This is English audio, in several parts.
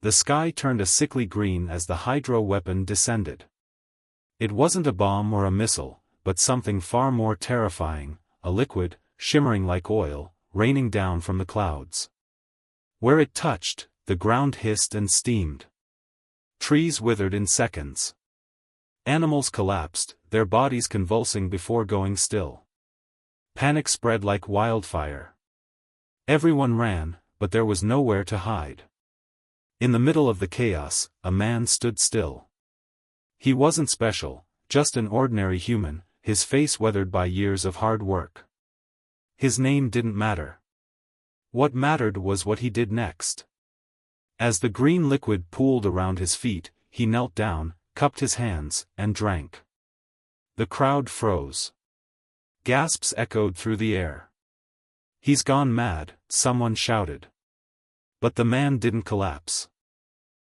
The sky turned a sickly green as the hydro weapon descended. It wasn't a bomb or a missile, but something far more terrifying, a liquid, shimmering like oil, raining down from the clouds. Where it touched, the ground hissed and steamed. Trees withered in seconds. Animals collapsed, their bodies convulsing before going still. Panic spread like wildfire. Everyone ran, but there was nowhere to hide. In the middle of the chaos, a man stood still. He wasn't special, just an ordinary human, his face weathered by years of hard work. His name didn't matter. What mattered was what he did next. As the green liquid pooled around his feet, he knelt down, cupped his hands, and drank. The crowd froze. Gasps echoed through the air. "He's gone mad," someone shouted. But the man didn't collapse.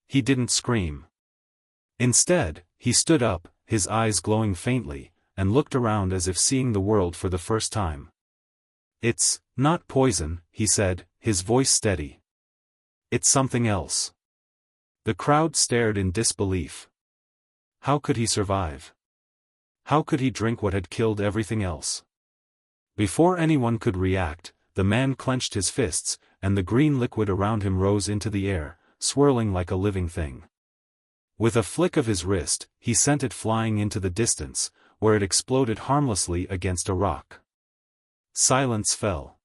He didn't scream. Instead, he stood up, his eyes glowing faintly, and looked around as if seeing the world for the first time. "It's not poison," he said, his voice steady. "It's something else." The crowd stared in disbelief. How could he survive? How could he drink what had killed everything else? Before anyone could react, the man clenched his fists, and the green liquid around him rose into the air, swirling like a living thing. With a flick of his wrist, he sent it flying into the distance, where it exploded harmlessly against a rock. Silence fell.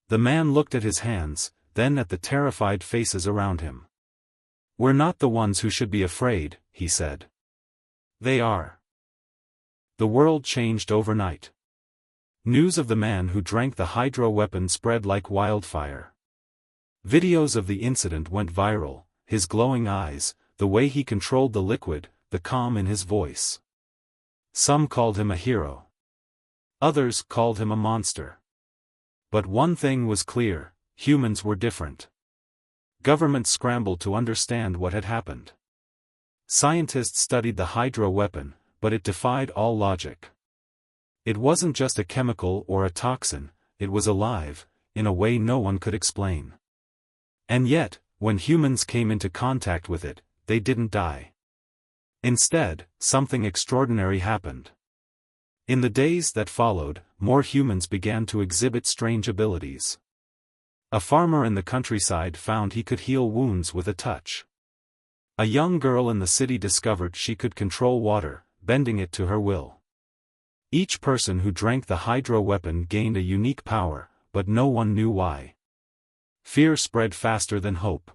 The man looked at his hands, then at the terrified faces around him. "We're not the ones who should be afraid," he said. "They are." The world changed overnight. News of the man who drank the hydro weapon spread like wildfire. Videos of the incident went viral, his glowing eyes, the way he controlled the liquid, the calm in his voice. Some called him a hero. Others called him a monster. But one thing was clear: humans were different. Governments scrambled to understand what had happened. Scientists studied the hydro weapon, but it defied all logic. It wasn't just a chemical or a toxin, it was alive, in a way no one could explain. And yet, when humans came into contact with it, they didn't die. Instead, something extraordinary happened. In the days that followed, more humans began to exhibit strange abilities. A farmer in the countryside found he could heal wounds with a touch. A young girl in the city discovered she could control water, bending it to her will. Each person who drank the hydro weapon gained a unique power, but no one knew why. Fear spread faster than hope.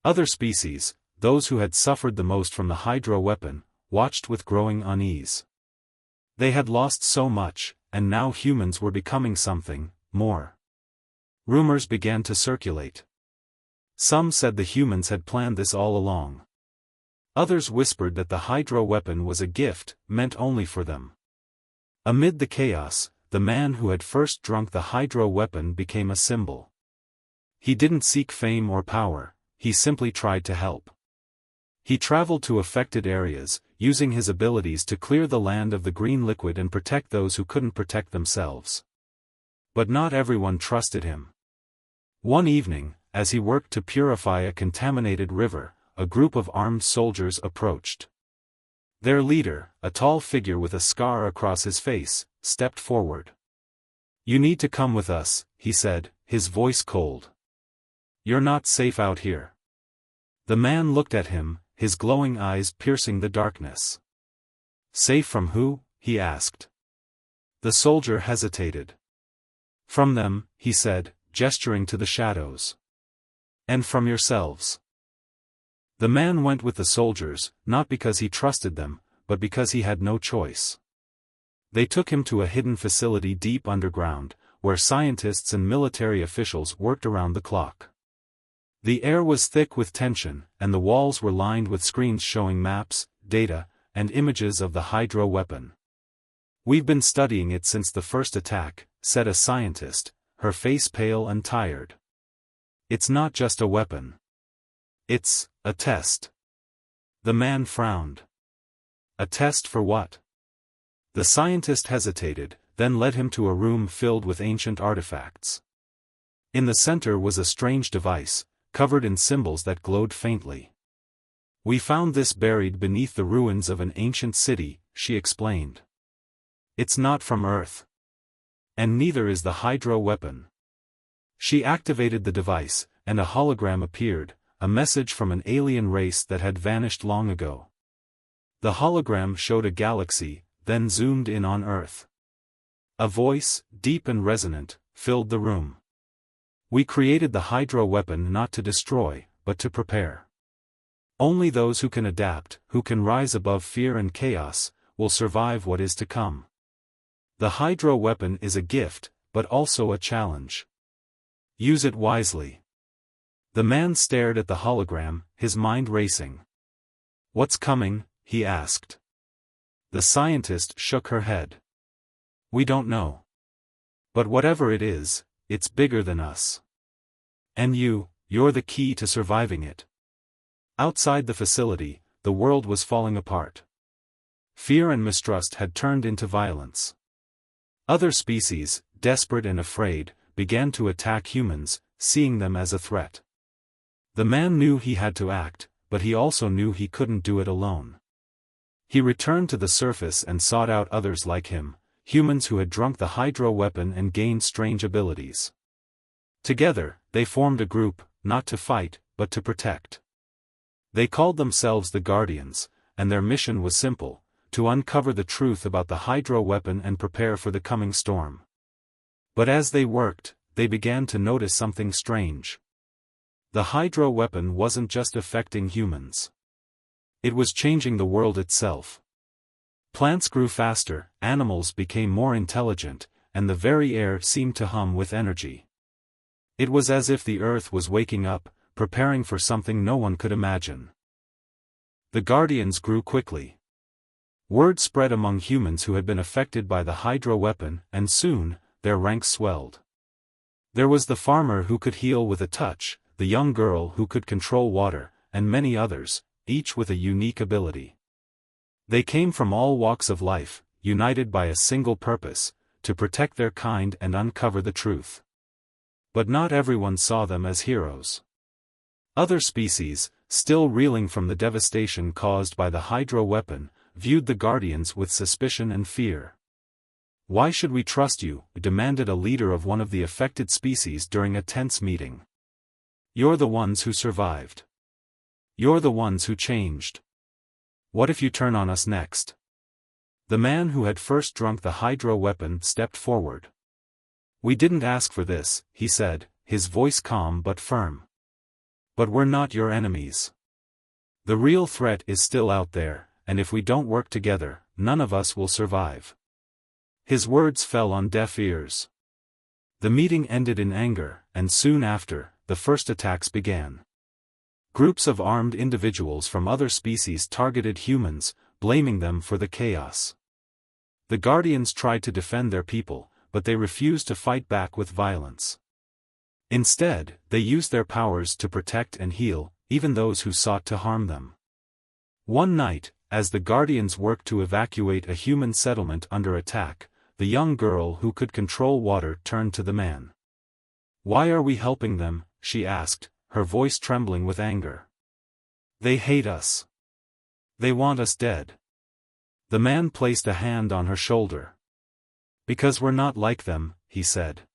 Other species, those who had suffered the most from the hydro weapon, watched with growing unease. They had lost so much, and now humans were becoming something more. Rumors began to circulate. Some said the humans had planned this all along. Others whispered that the hydro weapon was a gift, meant only for them. Amid the chaos, the man who had first drunk the hydro weapon became a symbol. He didn't seek fame or power, he simply tried to help. He traveled to affected areas, using his abilities to clear the land of the green liquid and protect those who couldn't protect themselves. But not everyone trusted him. One evening, as he worked to purify a contaminated river, a group of armed soldiers approached. Their leader, a tall figure with a scar across his face, stepped forward. "You need to come with us," he said, his voice cold. "You're not safe out here." The man looked at him, his glowing eyes piercing the darkness. "Safe from who?" he asked. The soldier hesitated. "From them," he said, gesturing to the shadows. "And from yourselves." The man went with the soldiers, not because he trusted them, but because he had no choice. They took him to a hidden facility deep underground, where scientists and military officials worked around the clock. The air was thick with tension, and the walls were lined with screens showing maps, data, and images of the hydro weapon. "We've been studying it since the first attack," said a scientist, her face pale and tired. "It's not just a weapon. It's a test." The man frowned. "A test for what?" The scientist hesitated, then led him to a room filled with ancient artifacts. In the center was a strange device, covered in symbols that glowed faintly. "We found this buried beneath the ruins of an ancient city," she explained. "It's not from Earth. And neither is the hydro weapon." She activated the device, and a hologram appeared, a message from an alien race that had vanished long ago. The hologram showed a galaxy, then zoomed in on Earth. A voice, deep and resonant, filled the room. "We created the hydro weapon not to destroy, but to prepare. Only those who can adapt, who can rise above fear and chaos, will survive what is to come. The hydro weapon is a gift, but also a challenge. Use it wisely." The man stared at the hologram, his mind racing. "What's coming?" he asked. The scientist shook her head. "We don't know. But whatever it is, it's bigger than us. And you're the key to surviving it." Outside the facility, the world was falling apart. Fear and mistrust had turned into violence. Other species, desperate and afraid, began to attack humans, seeing them as a threat. The man knew he had to act, but he also knew he couldn't do it alone. He returned to the surface and sought out others like him, humans who had drunk the hydro weapon and gained strange abilities. Together, they formed a group, not to fight, but to protect. They called themselves the Guardians, and their mission was simple: to uncover the truth about the hydro weapon and prepare for the coming storm. But as they worked, they began to notice something strange. The hydro weapon wasn't just affecting humans. It was changing the world itself. Plants grew faster, animals became more intelligent, and the very air seemed to hum with energy. It was as if the earth was waking up, preparing for something no one could imagine. The Guardians grew quickly. Word spread among humans who had been affected by the hydro weapon, and soon, their ranks swelled. There was the farmer who could heal with a touch, the young girl who could control water, and many others, each with a unique ability. They came from all walks of life, united by a single purpose: to protect their kind and uncover the truth. But not everyone saw them as heroes. Other species, still reeling from the devastation caused by the hydro weapon, viewed the Guardians with suspicion and fear. "Why should we trust you?" demanded a leader of one of the affected species during a tense meeting. "You're the ones who survived. You're the ones who changed. What if you turn on us next?" The man who had first drunk the hydro weapon stepped forward. "We didn't ask for this," he said, his voice calm but firm. "But we're not your enemies. The real threat is still out there, and if we don't work together, none of us will survive." His words fell on deaf ears. The meeting ended in anger, and soon after, the first attacks began. Groups of armed individuals from other species targeted humans, blaming them for the chaos. The Guardians tried to defend their people, but they refused to fight back with violence. Instead, they used their powers to protect and heal, even those who sought to harm them. One night, as the Guardians worked to evacuate a human settlement under attack, the young girl who could control water turned to the man. "Why are we helping them?" she asked, her voice trembling with anger. "They hate us. They want us dead." The man placed a hand on her shoulder. "Because we're not like them," he said.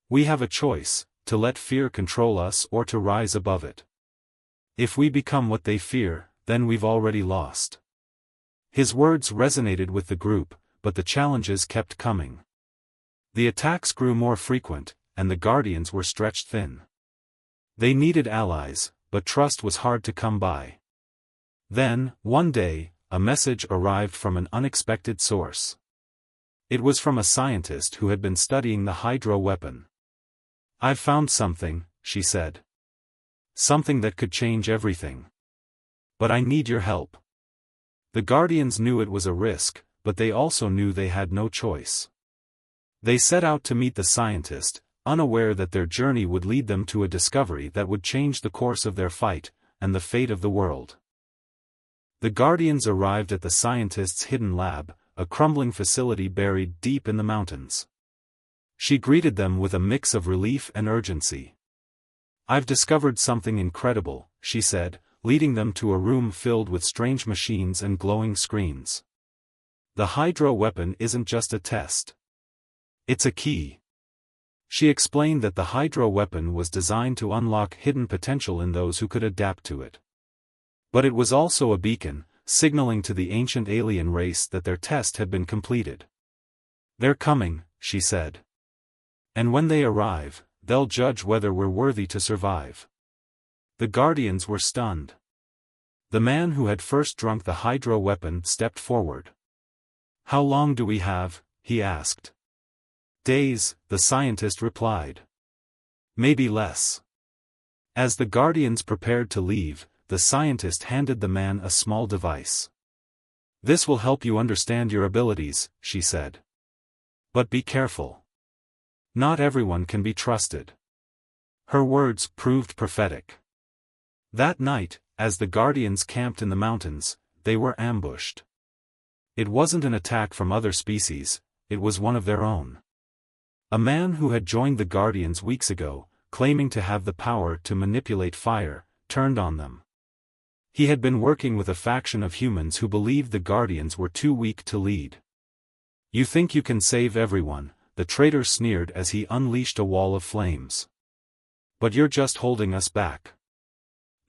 "We have a choice, to let fear control us or to rise above it. If we become what they fear, then we've already lost." His words resonated with the group, but the challenges kept coming. The attacks grew more frequent, and the Guardians were stretched thin. They needed allies, but trust was hard to come by. Then, one day, a message arrived from an unexpected source. It was from a scientist who had been studying the hydro weapon. "I've found something," she said. "Something that could change everything. But I need your help." The Guardians knew it was a risk, but they also knew they had no choice. They set out to meet the scientist, unaware that their journey would lead them to a discovery that would change the course of their fight, and the fate of the world. The Guardians arrived at the scientist's hidden lab, a crumbling facility buried deep in the mountains. She greeted them with a mix of relief and urgency. "I've discovered something incredible," she said, leading them to a room filled with strange machines and glowing screens. "The hydro weapon isn't just a test. It's a key." She explained that the hydro weapon was designed to unlock hidden potential in those who could adapt to it. But it was also a beacon, signaling to the ancient alien race that their test had been completed. "They're coming," she said. "And when they arrive, they'll judge whether we're worthy to survive." The Guardians were stunned. The man who had first drunk the hydro weapon stepped forward. "How long do we have?" he asked. "Days," the scientist replied. "Maybe less." As the Guardians prepared to leave, the scientist handed the man a small device. "This will help you understand your abilities," she said. "But be careful. Not everyone can be trusted." Her words proved prophetic. That night, as the Guardians camped in the mountains, they were ambushed. It wasn't an attack from other species, it was one of their own. A man who had joined the Guardians weeks ago, claiming to have the power to manipulate fire, turned on them. He had been working with a faction of humans who believed the Guardians were too weak to lead. "You think you can save everyone," the traitor sneered as he unleashed a wall of flames. "But you're just holding us back."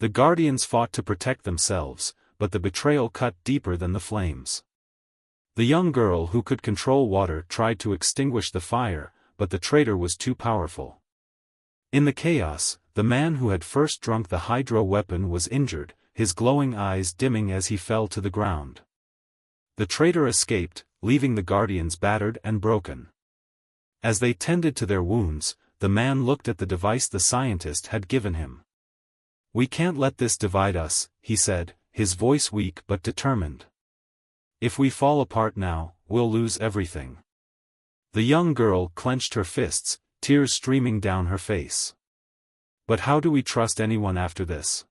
The Guardians fought to protect themselves, but the betrayal cut deeper than the flames. The young girl who could control water tried to extinguish the fire, but the traitor was too powerful. In the chaos, the man who had first drunk the hydro weapon was injured, his glowing eyes dimming as he fell to the ground. The traitor escaped, leaving the Guardians battered and broken. As they tended to their wounds, the man looked at the device the scientist had given him. "We can't let this divide us," he said, his voice weak but determined. "If we fall apart now, we'll lose everything." The young girl clenched her fists, tears streaming down her face. "But how do we trust anyone after this?"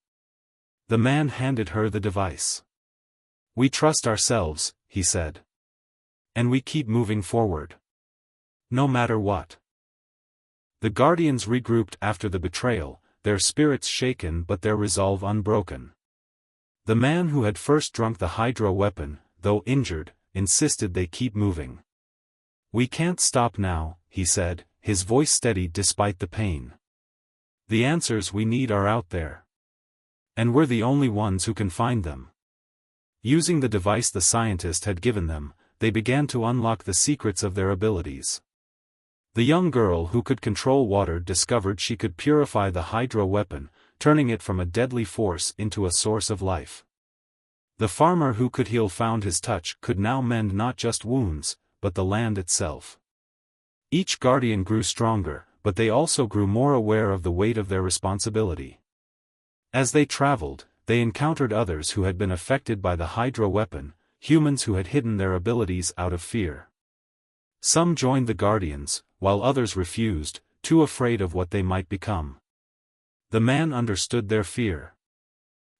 The man handed her the device. "We trust ourselves," he said. "And we keep moving forward. No matter what." The Guardians regrouped after the betrayal, their spirits shaken but their resolve unbroken. The man who had first drunk the hydro weapon, though injured, insisted they keep moving. "We can't stop now," he said, his voice steady despite the pain. "The answers we need are out there. And we're the only ones who can find them." Using the device the scientist had given them, they began to unlock the secrets of their abilities. The young girl who could control water discovered she could purify the hydro weapon, turning it from a deadly force into a source of life. The farmer who could heal found his touch could now mend not just wounds, but the land itself. Each Guardian grew stronger, but they also grew more aware of the weight of their responsibility. As they traveled, they encountered others who had been affected by the hydro weapon, humans who had hidden their abilities out of fear. Some joined the Guardians, while others refused, too afraid of what they might become. The man understood their fear.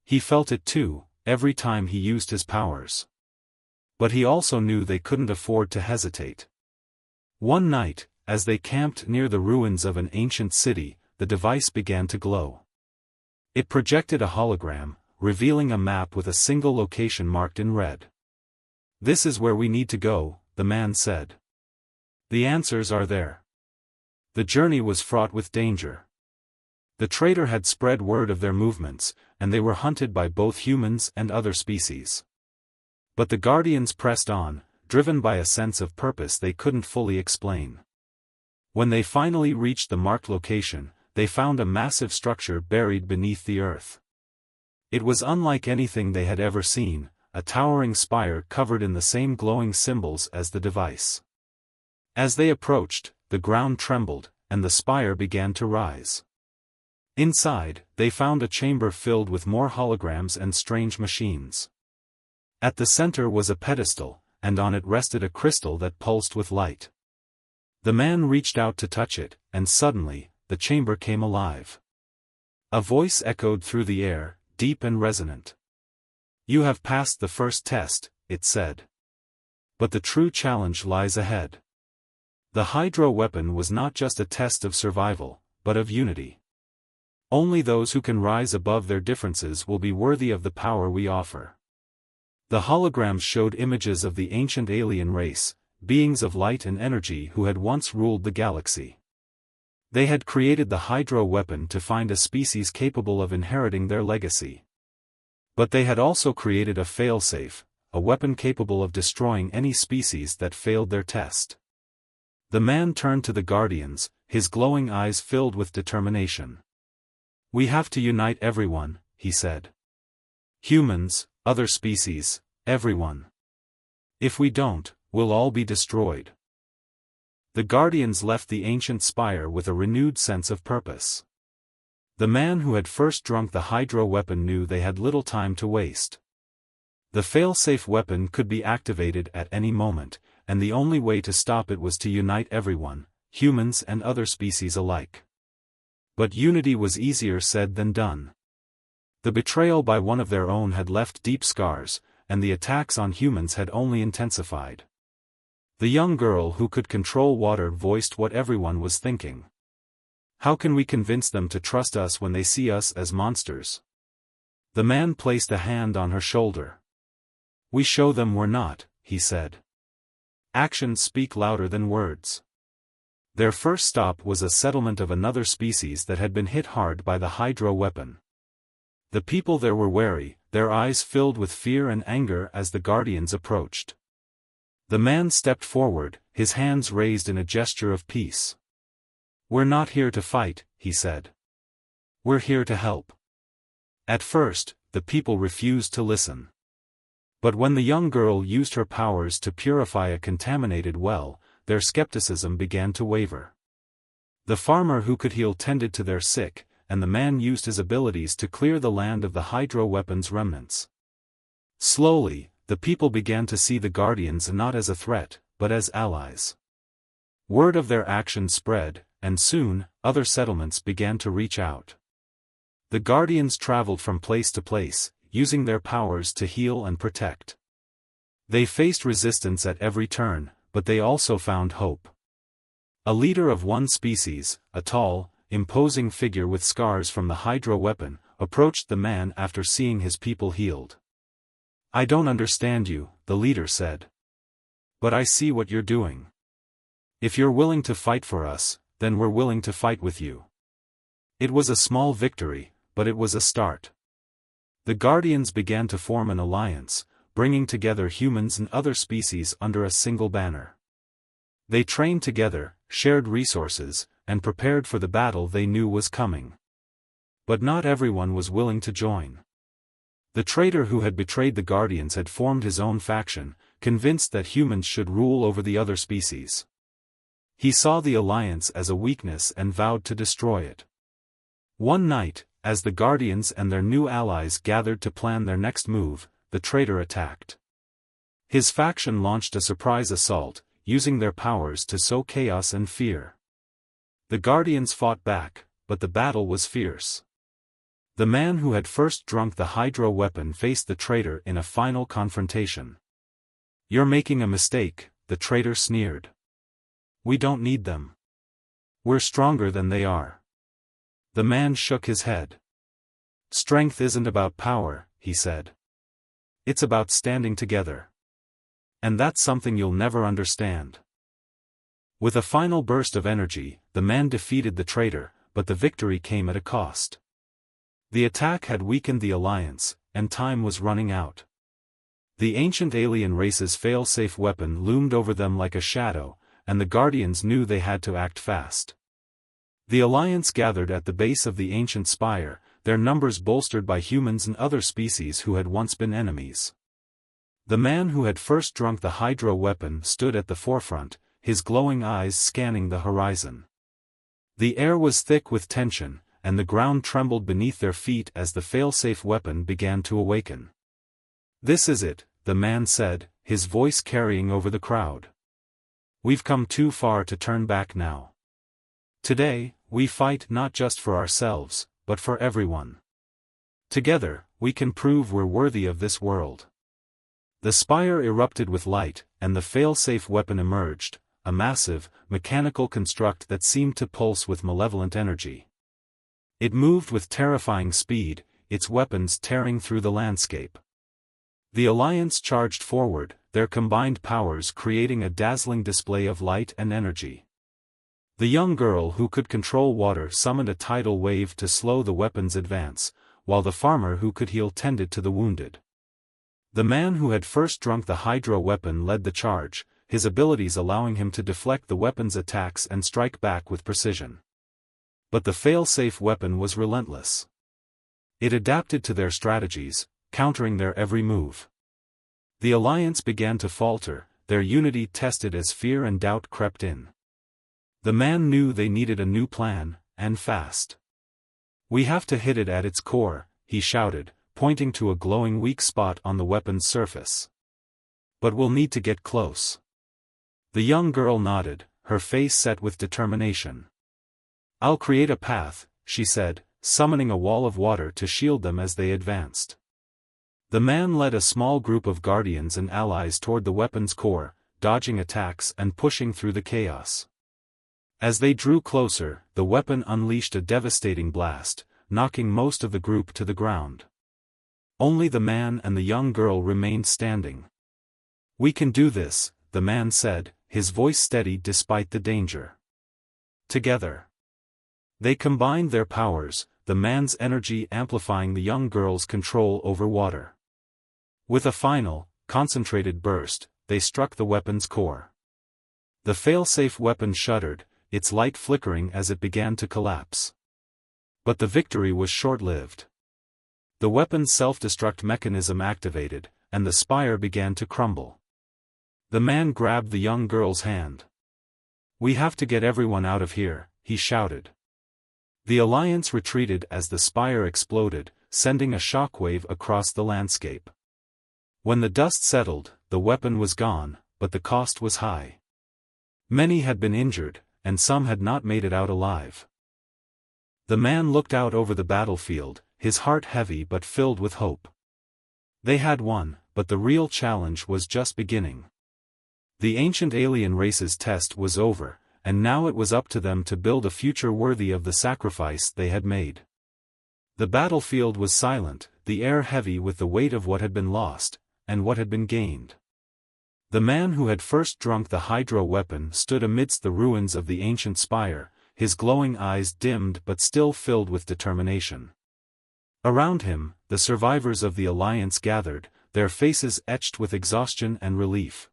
He felt it too, every time he used his powers. But he also knew they couldn't afford to hesitate. One night, as they camped near the ruins of an ancient city, the device began to glow. It projected a hologram, revealing a map with a single location marked in red. "This is where we need to go," the man said. "The answers are there." The journey was fraught with danger. The traitor had spread word of their movements, and they were hunted by both humans and other species. But the Guardians pressed on, driven by a sense of purpose they couldn't fully explain. When they finally reached the marked location, they found a massive structure buried beneath the earth. It was unlike anything they had ever seen, a towering spire covered in the same glowing symbols as the device. As they approached, the ground trembled, and the spire began to rise. Inside, they found a chamber filled with more holograms and strange machines. At the center was a pedestal, and on it rested a crystal that pulsed with light. The man reached out to touch it, and suddenly, the chamber came alive. A voice echoed through the air, deep and resonant. "You have passed the first test," it said. "But the true challenge lies ahead." The hydro weapon was not just a test of survival, but of unity. Only those who can rise above their differences will be worthy of the power we offer. The holograms showed images of the ancient alien race, beings of light and energy who had once ruled the galaxy. They had created the Hydro weapon to find a species capable of inheriting their legacy. But they had also created a failsafe, a weapon capable of destroying any species that failed their test. The man turned to the Guardians, his glowing eyes filled with determination. "We have to unite everyone," he said. "Humans, other species, everyone. If we don't, we'll all be destroyed." The Guardians left the ancient spire with a renewed sense of purpose. The man who had first drunk the Hydro weapon knew they had little time to waste. The failsafe weapon could be activated at any moment, and the only way to stop it was to unite everyone, humans and other species alike. But unity was easier said than done. The betrayal by one of their own had left deep scars, and the attacks on humans had only intensified. The young girl who could control water voiced what everyone was thinking. "How can we convince them to trust us when they see us as monsters?" The man placed a hand on her shoulder. "We show them we're not," he said. "Actions speak louder than words." Their first stop was a settlement of another species that had been hit hard by the Hydro weapon. The people there were wary, their eyes filled with fear and anger as the Guardians approached. The man stepped forward, his hands raised in a gesture of peace. "We're not here to fight," he said. "We're here to help." At first, the people refused to listen. But when the young girl used her powers to purify a contaminated well, their skepticism began to waver. The farmer who could heal tended to their sick, and the man used his abilities to clear the land of the Hydro weapon's remnants. Slowly, the people began to see the Guardians not as a threat, but as allies. Word of their actions spread, and soon, other settlements began to reach out. The Guardians traveled from place to place, using their powers to heal and protect. They faced resistance at every turn, but they also found hope. A leader of one species, a tall, imposing figure with scars from the Hydro weapon, approached the man after seeing his people healed. "I don't understand you," the leader said. "But I see what you're doing. If you're willing to fight for us, then we're willing to fight with you." It was a small victory, but it was a start. The Guardians began to form an alliance, bringing together humans and other species under a single banner. They trained together, shared resources, and prepared for the battle they knew was coming. But not everyone was willing to join. The traitor who had betrayed the Guardians had formed his own faction, convinced that humans should rule over the other species. He saw the alliance as a weakness and vowed to destroy it. One night, as the Guardians and their new allies gathered to plan their next move, the traitor attacked. His faction launched a surprise assault, using their powers to sow chaos and fear. The Guardians fought back, but the battle was fierce. The man who had first drunk the Hydro weapon faced the traitor in a final confrontation. "You're making a mistake," the traitor sneered. "We don't need them. We're stronger than they are." The man shook his head. "Strength isn't about power," he said. "It's about standing together. And that's something you'll never understand." With a final burst of energy, the man defeated the traitor, but the victory came at a cost. The attack had weakened the alliance, and time was running out. The ancient alien race's fail-safe weapon loomed over them like a shadow, and the Guardians knew they had to act fast. The alliance gathered at the base of the ancient spire, their numbers bolstered by humans and other species who had once been enemies. The man who had first drunk the Hydro weapon stood at the forefront, his glowing eyes scanning the horizon. The air was thick with tension, and the ground trembled beneath their feet as the fail-safe weapon began to awaken. "This is it," the man said, his voice carrying over the crowd. "We've come too far to turn back now. Today, we fight not just for ourselves, but for everyone. Together, we can prove we're worthy of this world." The spire erupted with light, and the fail-safe weapon emerged, a massive, mechanical construct that seemed to pulse with malevolent energy. It moved with terrifying speed, its weapons tearing through the landscape. The Alliance charged forward, their combined powers creating a dazzling display of light and energy. The young girl who could control water summoned a tidal wave to slow the weapon's advance, while the farmer who could heal tended to the wounded. The man who had first drunk the hydro weapon led the charge, his abilities allowing him to deflect the weapon's attacks and strike back with precision. But the fail-safe weapon was relentless. It adapted to their strategies, countering their every move. The Alliance began to falter, their unity tested as fear and doubt crept in. The man knew they needed a new plan, and fast. "We have to hit it at its core," he shouted, pointing to a glowing weak spot on the weapon's surface. "But we'll need to get close." The young girl nodded, her face set with determination. "I'll create a path," she said, summoning a wall of water to shield them as they advanced. The man led a small group of guardians and allies toward the weapon's core, dodging attacks and pushing through the chaos. As they drew closer, the weapon unleashed a devastating blast, knocking most of the group to the ground. Only the man and the young girl remained standing. "We can do this," the man said, his voice steady despite the danger. Together, they combined their powers, the man's energy amplifying the young girl's control over water. With a final, concentrated burst, they struck the weapon's core. The fail-safe weapon shuddered, its light flickering as it began to collapse. But the victory was short-lived. The weapon's self-destruct mechanism activated, and the spire began to crumble. The man grabbed the young girl's hand. "We have to get everyone out of here," he shouted. The Alliance retreated as the spire exploded, sending a shockwave across the landscape. When the dust settled, the weapon was gone, but the cost was high. Many had been injured, and some had not made it out alive. The man looked out over the battlefield, his heart heavy but filled with hope. They had won, but the real challenge was just beginning. The ancient alien race's test was over, and now it was up to them to build a future worthy of the sacrifice they had made. The battlefield was silent, the air heavy with the weight of what had been lost, and what had been gained. The man who had first drunk the hydro weapon stood amidst the ruins of the ancient spire, his glowing eyes dimmed but still filled with determination. Around him, the survivors of the Alliance gathered, their faces etched with exhaustion and relief.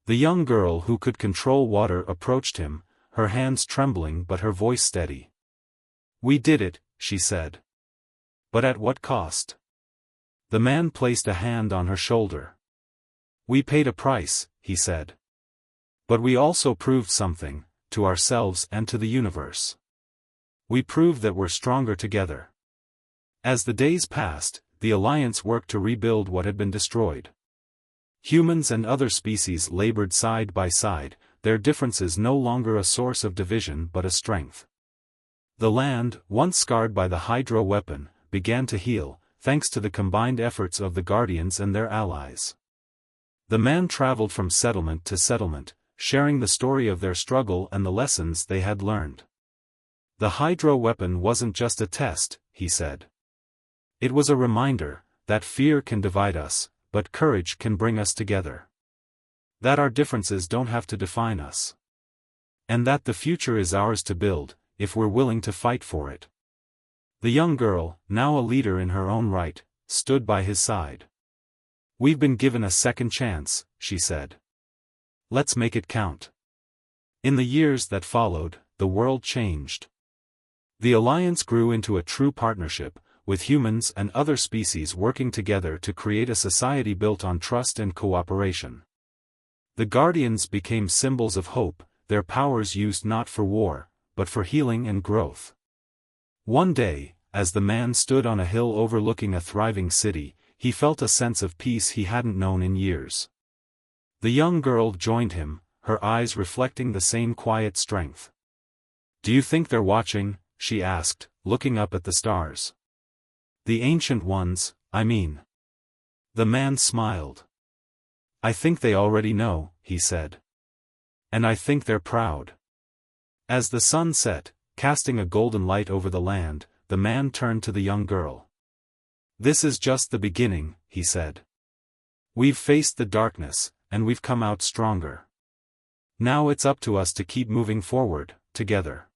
The young girl who could control water approached him, her hands trembling but her voice steady. "We did it," she said. "But at what cost?" The man placed a hand on her shoulder. "We paid a price," he said. "But we also proved something, to ourselves and to the universe. We proved that we're stronger together." As the days passed, the Alliance worked to rebuild what had been destroyed. Humans and other species labored side by side, their differences no longer a source of division but a strength. The land, once scarred by the hydro weapon, began to heal, thanks to the combined efforts of the Guardians and their allies. The man traveled from settlement to settlement, sharing the story of their struggle and the lessons they had learned. "The hydro weapon wasn't just a test," he said. "It was a reminder that fear can divide us, but courage can bring us together. That our differences don't have to define us. And that the future is ours to build, if we're willing to fight for it." The young girl, now a leader in her own right, stood by his side. "We've been given a second chance," she said. "Let's make it count." In the years that followed, the world changed. The Alliance grew into a true partnership, with humans and other species working together to create a society built on trust and cooperation. The Guardians became symbols of hope, their powers used not for war, but for healing and growth. One day, as the man stood on a hill overlooking a thriving city, he felt a sense of peace he hadn't known in years. The young girl joined him, her eyes reflecting the same quiet strength. "Do you think they're watching?" she asked, looking up at the stars. "The ancient ones, I mean." The man smiled. "I think they already know," he said. "And I think they're proud." As the sun set, casting a golden light over the land, the man turned to the young girl. "This is just the beginning," he said. "We've faced the darkness, and we've come out stronger. Now it's up to us to keep moving forward, together."